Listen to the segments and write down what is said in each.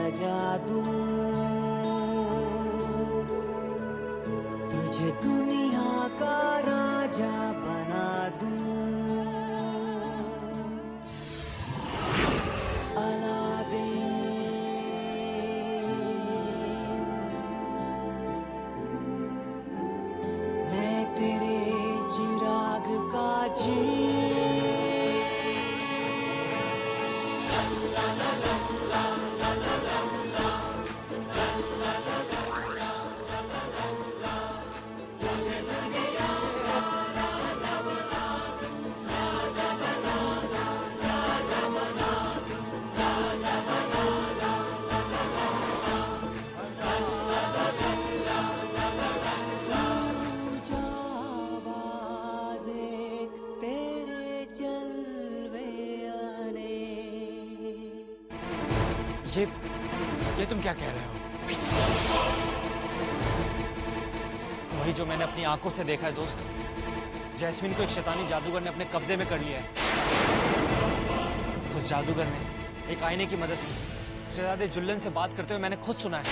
सजा दूं, तुझे दुनिया का राजा बना दूं। मैं तेरे चिराग का जी ये तुम क्या कह रहे हो? वही जो मैंने अपनी आंखों से देखा है दोस्त। जैस्मिन को एक शैतानी जादूगर ने अपने कब्जे में कर लिया है। उस जादूगर ने एक आईने की मदद से शहजादे जुल्लन से बात करते हुए मैंने खुद सुना है।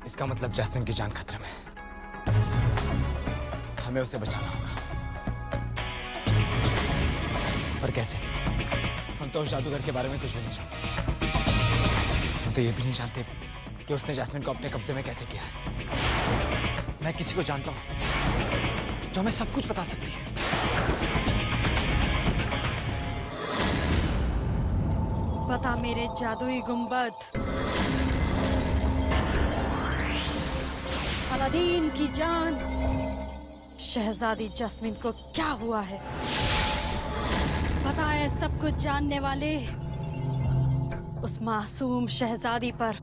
इसका मतलब जैस्मिन की जान खतरे में है। हमें उसे बचाना होगा। पर कैसे? हम तो उस जादूगर के बारे में कुछ भी नहीं जानते। हम तो ये भी नहीं जानते कि उसने जैस्मिन को अपने कब्जे में कैसे किया है। मैं किसी को जानता हूं जो हमें सब कुछ बता सकती है। बता मेरे जादुई गुंबद, अलादीन की जान, शहजादी जैस्मिन को क्या हुआ है? बताए सब कुछ जानने वाले, उस मासूम शहजादी पर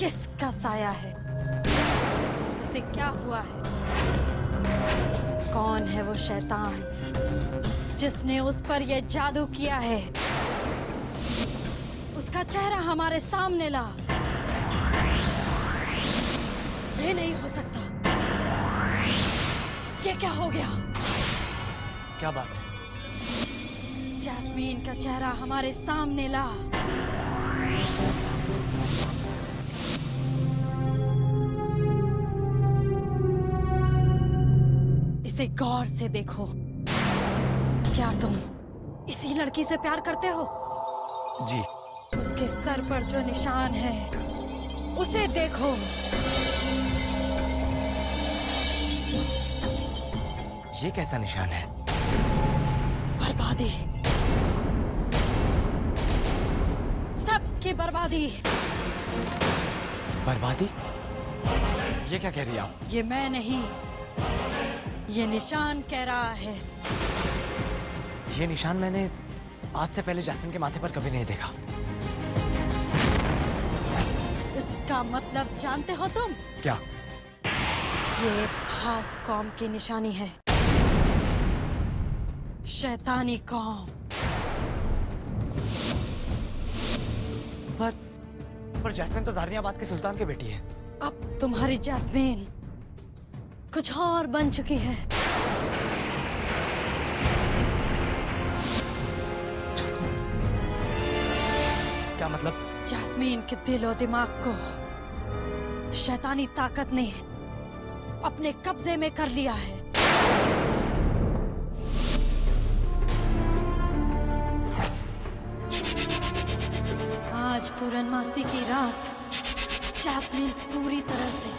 किसका साया है? उसे क्या हुआ है? कौन है वो शैतान जिसने उस पर यह जादू किया है? उसका चेहरा हमारे सामने ला। ये नहीं हो सकता। ये क्या हो गया? क्या बात है? जैस्मीन का चेहरा हमारे सामने ला। इसे गौर से देखो। क्या तुम इसी लड़की से प्यार करते हो? जी। उसके सर पर जो निशान है उसे देखो। ये कैसा निशान है? बर्बादी, सबकी बर्बादी। बर्बादी? ये क्या कह रही है आप? ये मैं नहीं, ये निशान कह रहा है। ये निशान मैंने आज से पहले जैस्मिन के माथे पर कभी नहीं देखा। इसका मतलब जानते हो तुम? क्या? ये एक खास कौम की निशानी है। शैतानी कौम। पर जैस्मिन तो ज़ाहरियाबाद के सुल्तान की बेटी है। अब तुम्हारी जैस्मिन कुछ और बन चुकी है। क्या मतलब? जैस्मिन के दिल और दिमाग को शैतानी ताकत ने अपने कब्जे में कर लिया है। आज पूर्णमासी की रात जैस्मिन पूरी तरह से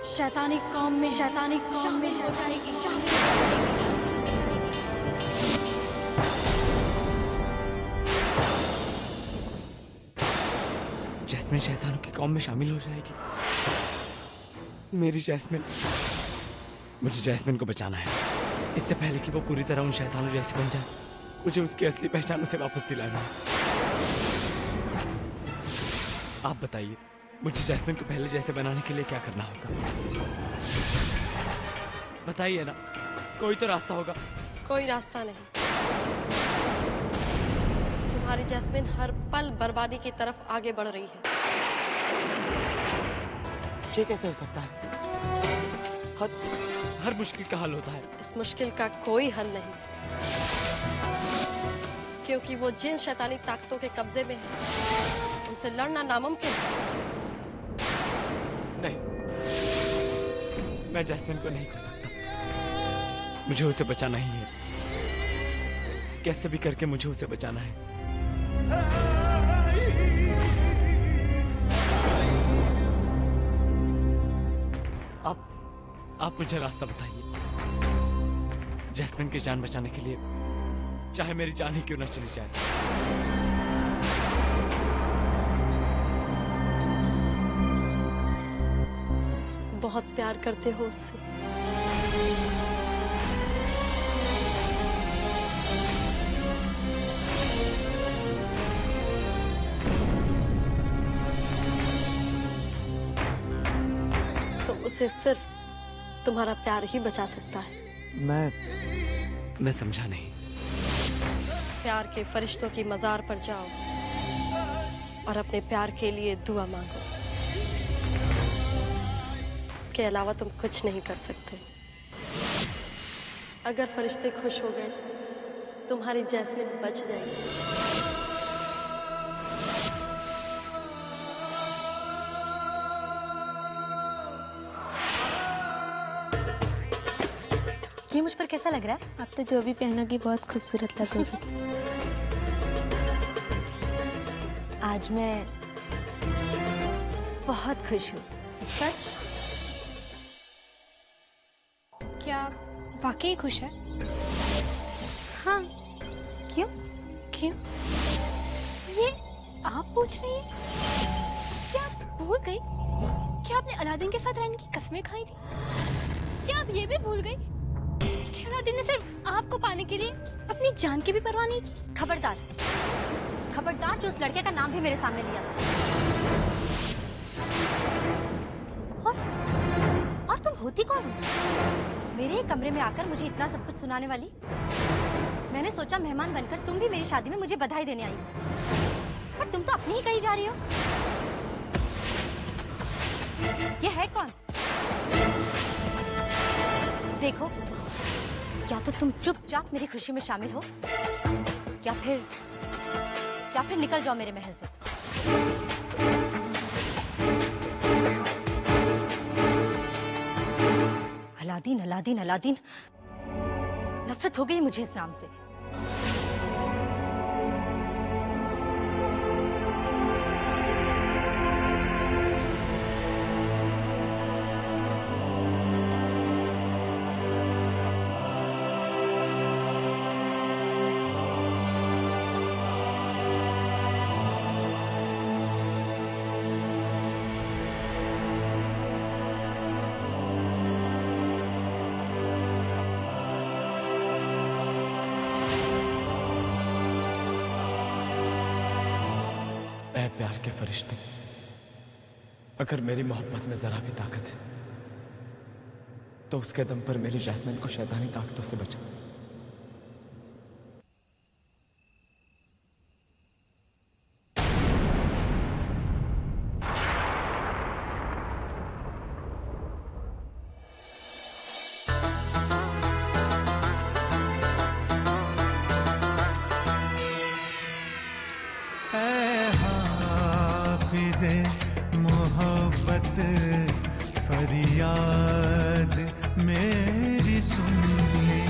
शैतानी कौम में हो जाएगी। जैस्मिन शैतानों की कौम में शामिल हो जाएगी। मेरी जैस्मिन, मुझे जैस्मिन को बचाना है इससे पहले कि वो पूरी तरह उन शैतानों जैसी बन जाए। मुझे उसकी असली पहचान उसे वापस दिलाना है। आप बताइए, मुझे जैस्मिन को पहले जैसे बनाने के लिए क्या करना होगा? बताइए ना, कोई तो रास्ता होगा। कोई रास्ता नहीं। तुम्हारी जैस्मिन हर पल बर्बादी की तरफ आगे बढ़ रही है। ये कैसे हो सकता है? हर मुश्किल का हल होता है। इस मुश्किल का कोई हल नहीं। क्योंकि वो जिन शैतानी ताकतों के कब्जे में है उनसे लड़ना नामुमकिन है। नहीं, मैं जैस्मिन को नहीं खो सकता। मुझे उसे बचाना ही है। कैसे भी करके मुझे उसे बचाना है। आप मुझे रास्ता बताइए। जैस्मिन की जान बचाने के लिए चाहे मेरी जान ही क्यों ना चली जाए। बहुत प्यार करते हो उससे। तो उसे सिर्फ तुम्हारा प्यार ही बचा सकता है। मैं समझा नहीं। प्यार के फरिश्तों की मजार पर जाओ और अपने प्यार के लिए दुआ मांगो। इसके अलावा तुम कुछ नहीं कर सकते। अगर फरिश्ते खुश हो गए तो तुम्हारी जैस्मिन बच जाएगी। ये मुझ पर कैसा लग रहा है? आप तो जो भी पहनोगी बहुत खूबसूरत लगोगी। आज मैं बहुत खुश हूँ। सच? क्या वाकई खुश है? हाँ। क्यों? क्यों? ये आप पूछ रही हैं? क्या आप भूल गई? क्या आपने अलादीन के साथ रहने की कसमें खाई थी? क्या आप ये भी भूल गई कि अलादीन ने सिर्फ आपको पाने के लिए अपनी जान की भी परवाह नहीं की? खबरदार, खबरदार जो उस लड़के का नाम भी मेरे सामने लिया था। और तुम होती कौन हो? मेरे ही कमरे में आकर मुझे इतना सब कुछ सुनाने वाली। मैंने सोचा मेहमान बनकर तुम भी मेरी शादी में मुझे बधाई देने आई हो, पर तुम तो अपनी ही कही जा रही हो। ये है कौन? देखो, या तो तुम चुपचाप मेरी खुशी में शामिल हो या फिर निकल जाओ मेरे महल से। अलादीन, अलादीन, अलादीन, नफरत हो गई मुझे इस नाम से। प्यार के फरिश्ते, अगर मेरी मोहब्बत में जरा भी ताकत है तो उसके दम पर मेरी जैस्मिन को शैतानी ताकतों से बचा। मोहब्बत फरियाद मेरी सुन ले,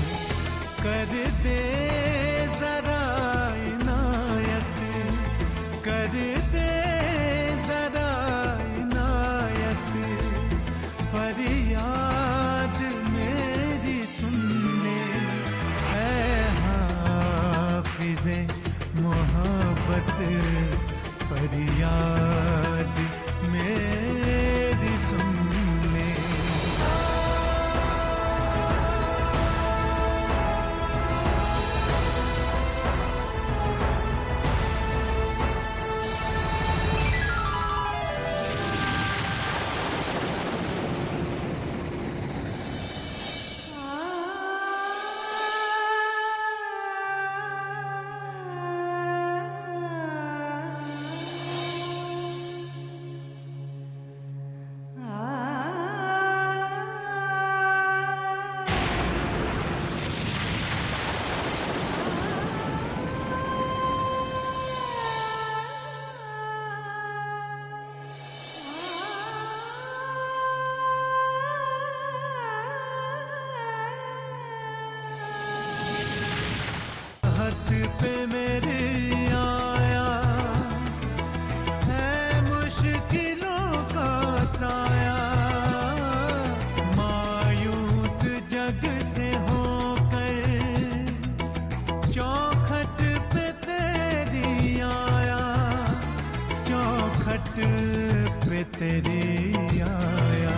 आया,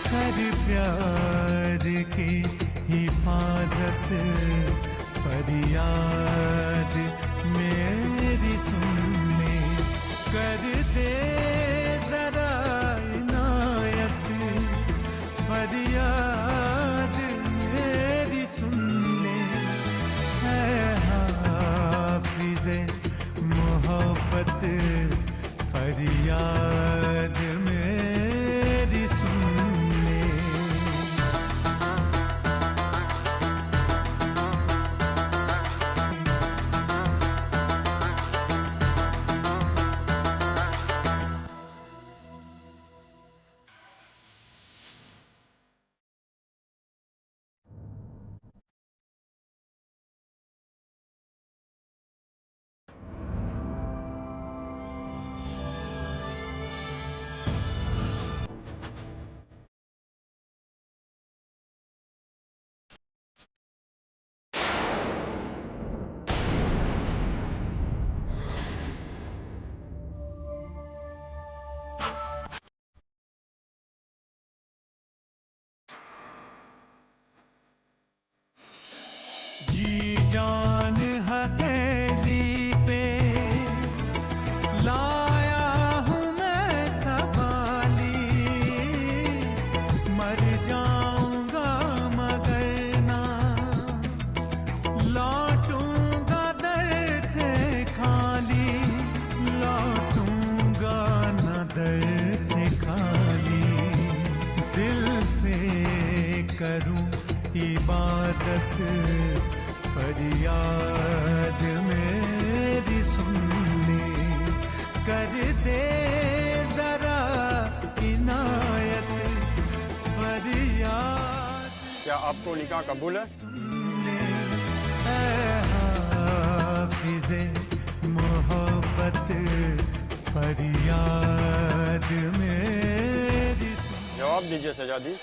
कर प्यार की हिफाजत, फरियाद मेरी सुनने, कर दे जरा इनायत, फरियाद मेरी सुनने, है हाफिज़े मोहब्बत, फरियाद मेरी सुनने। जी जान हथेली पे लाया हूँ मैं सवाली, मर जाऊंगा मगर ना लौटूंगा दर से खाली, लौटूंगा ना दर से खाली, दिल से करूं इबादत, फरियाद मेरी सुनने, कर दे जरा इनायत, फरियाद। क्या आपको निकाह कबूल है? हाफिज़े मोहब्बत, फरियाद मेरी। जवाब दीजिए शहजादी।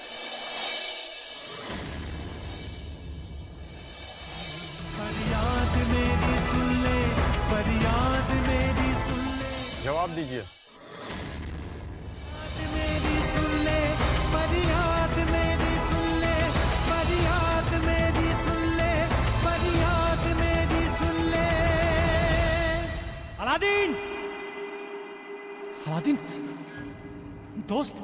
फरियाद मेरी सुन ले, फरियाद मेरी सुन ले, जवाब दीजिए। मेरी सुन ले, फरियाद मेरी सुन ले, फरियाद मेरी सुन ले, फरियाद मेरी सुन ले। अलादीन! अलादीन! दोस्त!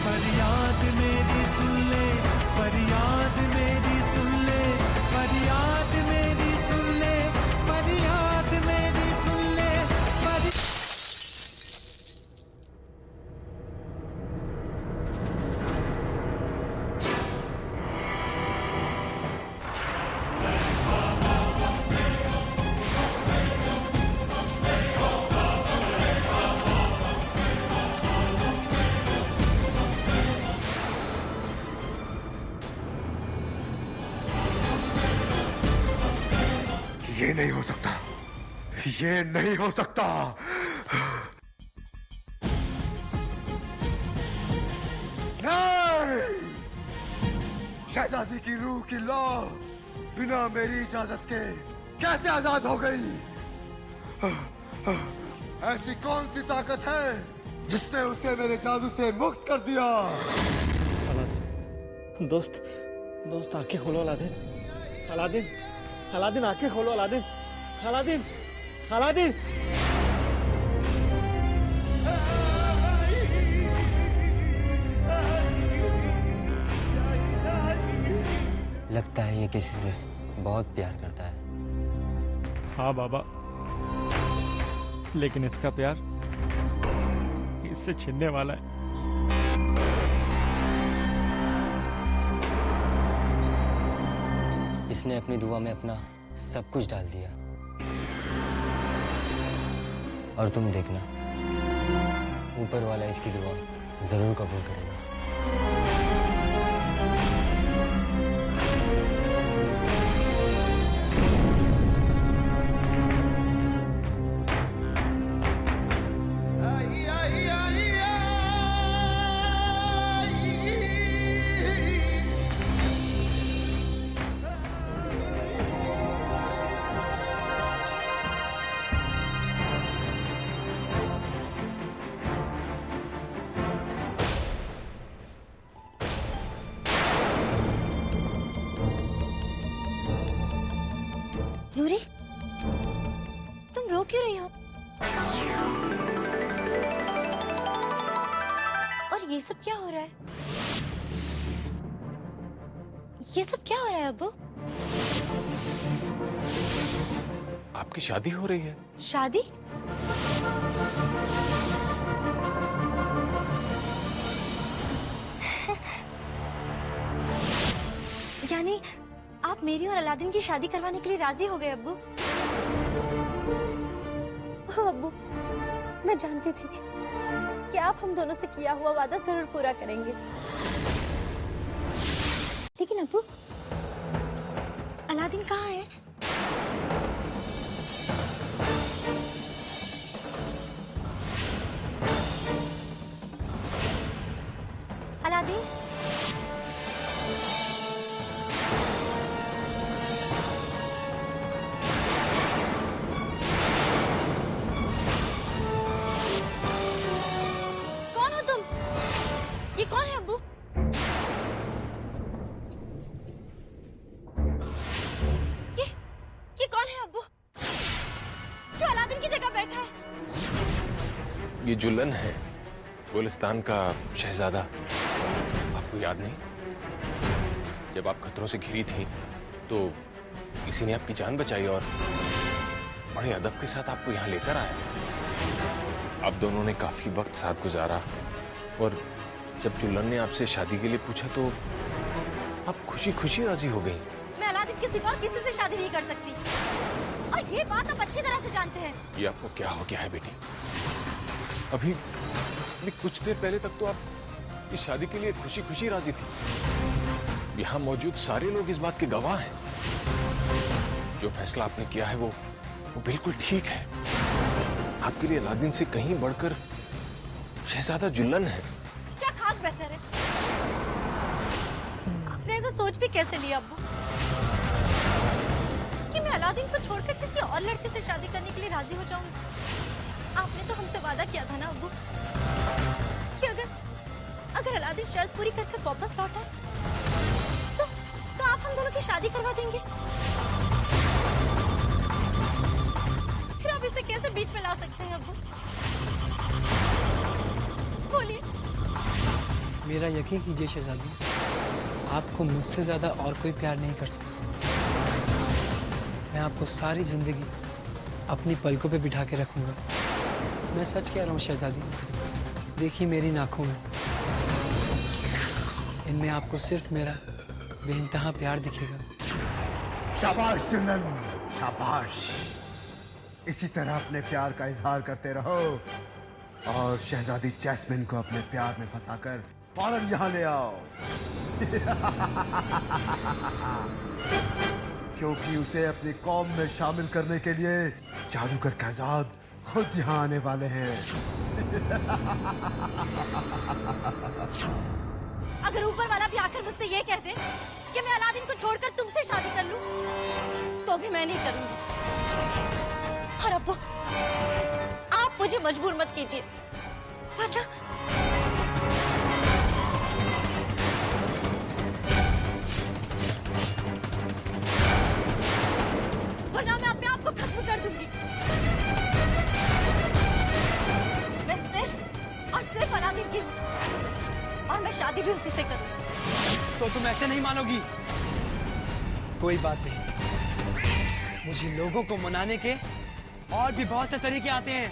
फरियाद मेरी सुन ले, फरियाद मेरी सुन ले, फरियाद मेरी सुन ले, फरियाद मेरी सुन ले, ये नहीं हो सकता, ये नहीं हो सकता। नहीं! शहजादी की रूह की लौ बिना मेरी इजाजत के कैसे आजाद हो गई? ऐसी कौन सी ताकत है जिसने उसे मेरे जादू से मुक्त कर दिया? अलादीन, दोस्त, दोस्त आंखें खोलो अलादीन, अलादीन, अलादीन आंखें खोलो अलादीन, अलादीन, अलादीन। लगता है ये किसी से बहुत प्यार करता है। हाँ बाबा, लेकिन इसका प्यार इससे छिनने वाला है। इसने अपनी दुआ में अपना सब कुछ डाल दिया, और तुम देखना, ऊपर वाला इसकी दुआ जरूर कबूल करेगा। नूरी, तुम रो क्यों रही हो? और ये सब क्या हो रहा है? ये सब क्या हो रहा है अब्बू? आपकी शादी हो रही है। शादी? यानी आप मेरी और अलादीन की शादी करवाने के लिए राजी हो गए अब्बू? हाँ अब्बू, मैं जानती थी कि आप हम दोनों से किया हुआ वादा जरूर पूरा करेंगे। लेकिन अब्बू, अलादीन कहाँ है? अलादीन? कौन हो तुम? ये कौन है अब्बू? ये कौन है अब्बू? जो अलादीन की जगह बैठा है? ये जुल्लन है, गुलिस्तान का शहजादा। आपको याद नहीं, जब आप खतरों से घिरी थी तो किसी ने आपकी जान बचाई और बड़े अदब के साथ आपको यहाँ लेकर आया। आप दोनों ने काफी वक्त साथ गुजारा और जब जुल्लन ने आपसे शादी के लिए पूछा तो आप खुशी खुशी राजी हो गई। मैं अलादीन के सिवा और किसी से शादी नहीं कर सकती, और ये बात आप अच्छी तरह से जानते हैं। ये आपको क्या हो गया है बेटी? अभी कुछ देर पहले तक तो आप इस शादी के लिए खुशी खुशी राजी थी। यहाँ मौजूद सारे लोग इस बात के गवाह हैं। जो फैसला आपने किया है वो बिल्कुल ठीक है। आपके लिए अलादीन से कहीं बढ़कर शहजादा जुल्लन है। क्या खाक बेहतर है? आपने ऐसा सोच भी कैसे लिया अब्बू कि मैं अलादीन को छोड़कर किसी और लड़के से शादी करने के लिए राजी हो जाऊंगी? आपने तो हमसे वादा किया था ना अब्बू कि अगर अलादीन शर्त पूरी करके वापस लौटा तो आप हम दोनों की शादी करवा देंगे। फिर आप इसे कैसे बीच में ला सकते हैं अब्बू? बोलिए। मेरा यकीन कीजिए शहजादी, आपको मुझसे ज्यादा और कोई प्यार नहीं कर सकता। मैं आपको सारी जिंदगी अपनी पलकों पे बिठा के रखूंगा। मैं सच कह रहा हूँ शहजादी, देखिए मेरी नाखों में, इनमें आपको सिर्फ मेरा बेइंतहा प्यार दिखेगा। शाबाश जुल्लन, शाबाश। इसी तरह अपने प्यार का इजहार करते रहो और शहजादी जैस्मिन को अपने प्यार में फंसाकर फौरन यहाँ ले आओ। क्योंकि उसे अपनी कौम में शामिल करने के लिए जादूगर कायजाद खुद यहाँ आने वाले हैं। अगर ऊपर वाला भी आकर मुझसे ये कह दे कि मैं अलादीन को छोड़कर तुमसे शादी कर लूं, तो भी मैं नहीं करूंगी। और अब्बू, आप मुझे मजबूर मत कीजिए, वरना मैं अपने आप को खत्म कर दूंगी। मैं सिर्फ और सिर्फ अलादीन की हूँ और मैं शादी भी उसी से करूंगी। तो तुम ऐसे नहीं मानोगी? कोई बात नहीं, मुझे लोगों को मनाने के और भी बहुत से तरीके आते हैं।